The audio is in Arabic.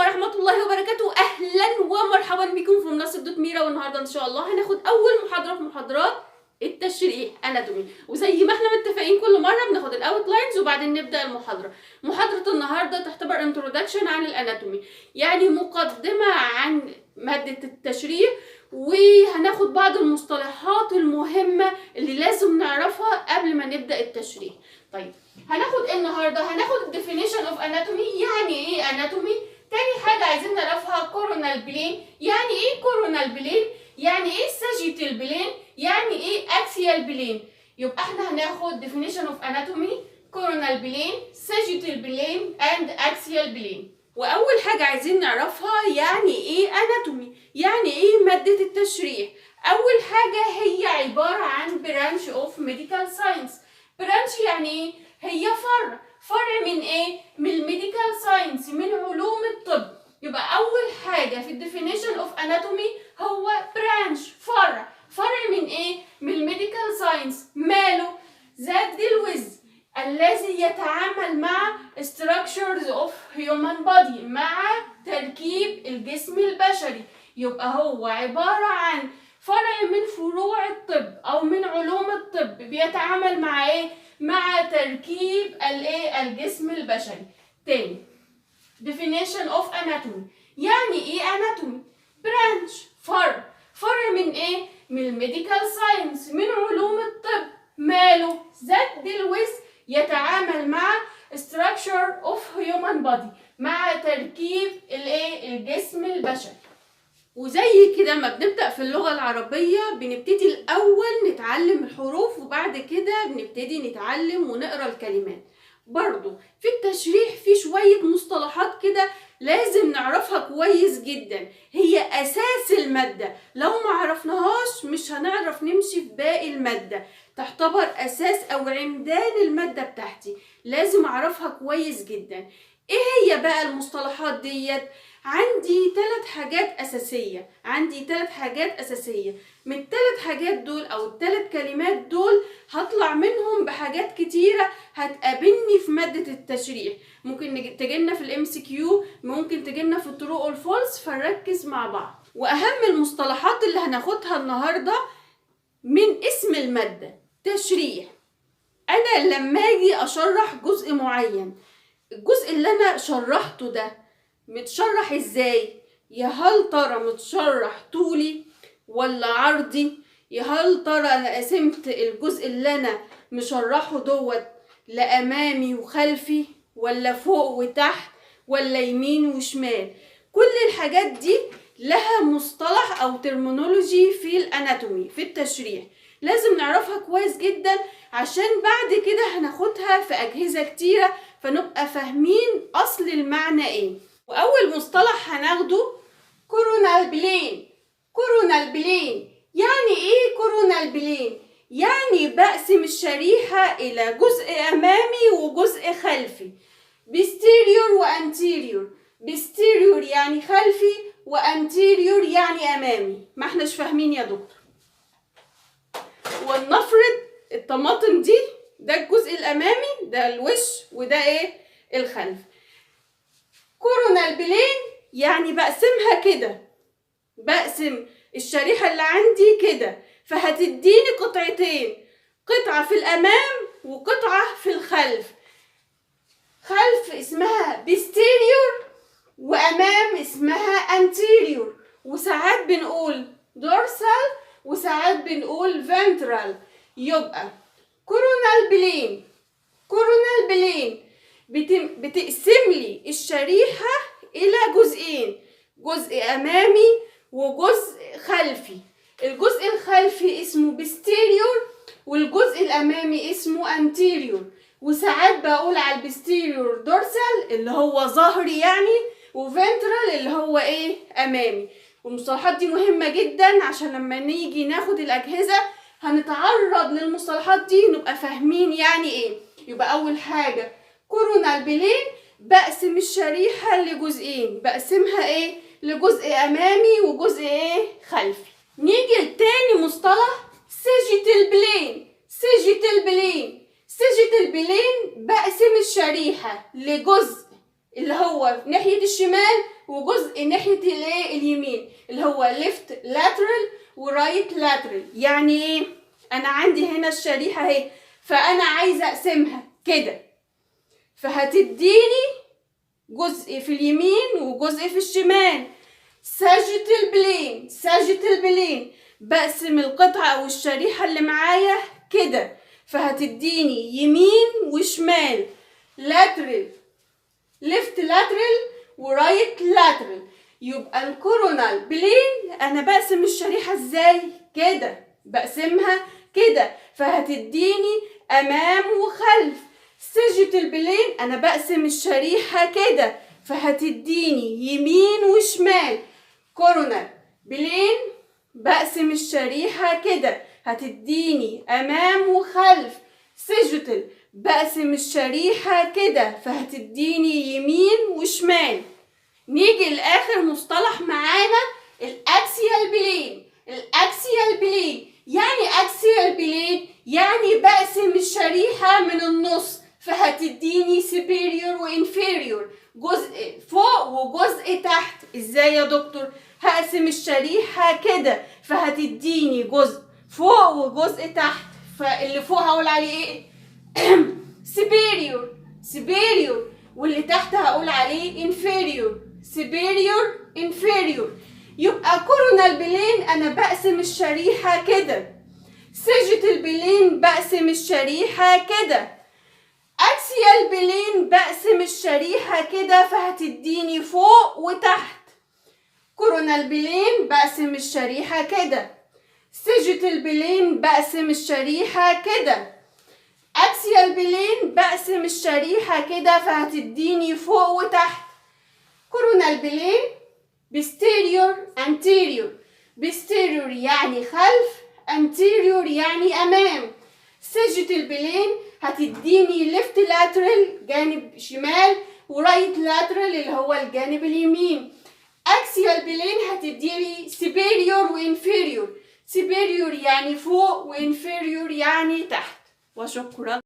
ورحمة الله وبركاته. أهلا ومرحبا بكم في منصة دوت ميرا. والنهاردة إن شاء الله هناخد أول محاضرة في محاضرات التشريح اناتومي، وزي ما احنا متفقين كل مرة بناخد الاوتلاينز وبعدين نبدأ المحاضرة. محاضرة النهاردة تعتبر انترودكشن عن الاناتومي، يعني مقدمة عن مادة التشريح، وهناخد بعض المصطلحات المهمة اللي لازم نعرفها قبل ما نبدأ التشريح. طيب هناخد ايه النهارده؟ هناخد definition of anatomy، يعني ايه anatomy. تاني حاجة عايزين نعرفها coronal plane، يعني ايه coronal plane، يعني ايه sagittal plane، يعني ايه axial plane. يبقى احنا هناخد definition of anatomy، coronal plane، sagittal plane and axial plane. واول حاجة عايزين نعرفها يعني ايه anatomy، يعني ايه مادة التشريح. اول حاجة هي عبارة عن branch of medical science. branch يعني ايه؟ هي فرع من ايه؟ من الميديكال ساينس، من علوم الطب. يبقى اول حاجه في الديفينيشن اوف اناتومي هو برانش، فرع من ايه؟ من الميديكال ساينس. ماله؟ ذات ديل ويز، الذي يتعامل مع structures of human body، مع تركيب الجسم البشري. يبقى هو عباره عن فرع من فروع الطب او من علوم الطب، بيتعامل مع ايه؟ مع تركيب الجسم البشري. تاني definition of anatomy، يعني ايه anatomy؟ branch، فرع من ايه؟ من الميديكال ساينس، من علوم الطب. ماله؟ ذات deal with، يتعامل مع structure of human body، مع تركيب الجسم البشري. وزي كده ما بنبدأ في اللغة العربية بنبتدي الأول نتعلم الحروف، وبعد كده بنبتدي نتعلم ونقرأ الكلمات. برضو في التشريح في شوية مصطلحات كده لازم نعرفها كويس جدا، هي أساس المادة. لو ما عرفناهاش مش هنعرف نمشي في باقي المادة، تعتبر أساس أو عمدان المادة بتاعتي، لازم أعرفها كويس جدا. إيه هي بقى المصطلحات ديت؟ عندي ثلاث حاجات أساسية. من الثلاث حاجات دول أو الثلاث كلمات دول هطلع منهم بحاجات كتيرة هتقابلني في مادة التشريح. ممكن تجينا في الMCQ، ممكن تجينا في الترو أو الفولس، فنركز مع بعض. وأهم المصطلحات اللي هناخدها النهاردة من اسم المادة تشريح. أنا لما أجي أشرح جزء معين، الجزء اللي أنا شرحته ده متشرح ازاي؟ يا هل ترى متشرح طولي ولا عرضي؟ يا هل ترى انا قسمت الجزء اللي انا مشرحه دوت لامامي وخلفي، ولا فوق وتحت، ولا يمين وشمال؟ كل الحاجات دي لها مصطلح او ترمينولوجي في الاناتومي، في التشريح، لازم نعرفها كويس جدا عشان بعد كده هناخدها في اجهزة كتيرة فنبقى فاهمين اصل المعنى ايه. واول مصطلح هناخده كورونال بلين. يعني ايه كورونال بلين؟ يعني بقسم الشريحة الى جزء امامي وجزء خلفي، بستيريور وانتيريور. بستيريور يعني خلفي، وانتيريور يعني امامي. ما احناش فاهمين يا دكتور. ولنفرض الطماطم دي ده الجزء الامامي، ده الوش، وده ايه؟ الخلف. كورونال بلين يعني بقسمها كده، بقسم الشريحة اللي عندي كده، فهتديني قطعتين، قطعة في الأمام وقطعة في الخلف. خلف اسمها بستيريور، وأمام اسمها أنتيريور، وساعات بنقول دورسال وساعات بنقول فنترال. يبقى كورونال بلين بتقسم لي الشريحة إلى جزئين، جزء أمامي وجزء خلفي. الجزء الخلفي اسمه بستيريور، والجزء الأمامي اسمه أنتيريور. وساعات بقول على البستيريور دورسال اللي هو ظهري يعني، وفنترال اللي هو إيه؟ أمامي. والمصطلحات دي مهمة جدا عشان لما نيجي ناخد الأجهزة هنتعرض للمصطلحات دي نبقى فاهمين يعني إيه. يبقى أول حاجة كورونال بلين بقسم الشريحة لجزئين، بقسمها ايه؟ لجزء امامي وجزء ايه؟ خلفي. نيجي لتاني مصطلح سيجيتال بلين بقسم الشريحة لجزء اللي هو ناحية الشمال وجزء ناحية الايه اليمين اللي هو left lateral ورايت lateral. يعني ايه؟ انا عندي هنا الشريحة اهي، فانا عايزة اقسمها كده، فهتديني جزء في اليمين وجزء في الشمال. sagittal plane بقسم القطعة او الشريحة اللي معايا كده، فهتديني يمين وشمال lateral left lateral ورايت lateral. يبقى الكورونال بلين انا بقسم الشريحة ازاي؟ كده، بقسمها كده، فهتديني امام وخلف. sagittal plane انا بقسم الشريحة كده، فهتديني يمين وشمال. كورونال بلين بقسم الشريحة كده، هتديني امام وخلف. sagittal بقسم الشريحة كده، فهتديني يمين وشمال. نيجي لآخر مصطلح معانا الأكسيال بلين. الأكسيال بلين يعني أكسيال بلين يعني بقسم الشريحة من النص، فهتديني superior و inferior، جزء فوق وجزء تحت. ازاي يا دكتور؟ هقسم الشريحة كده، فهتديني جزء فوق وجزء تحت. فاللي فوق هقول عليه ايه؟ superior، واللي تحت هقول عليه inferior. يبقى كورونال بلين انا بقسم الشريحة كده، sagittal بلين بقسم الشريحة كده، اكسيال بلين بقسم الشريحة كده، فهتديني فوق وتحت. كورونال بلين بقسم الشريحة كده، sagittal بلين بقسم الشريحة كده، اكسيال بلين بقسم الشريحة كده، فهتديني فوق وتحت. كورونال بلين posterior يعني خلف، anterior يعني امام. sagittal بلين هتديني left lateral جانب شمال ورايت lateral اللي هو الجانب اليمين. axial بلين هتديني superior و inferior، superior يعني فوق و inferior يعني تحت. وشكرا.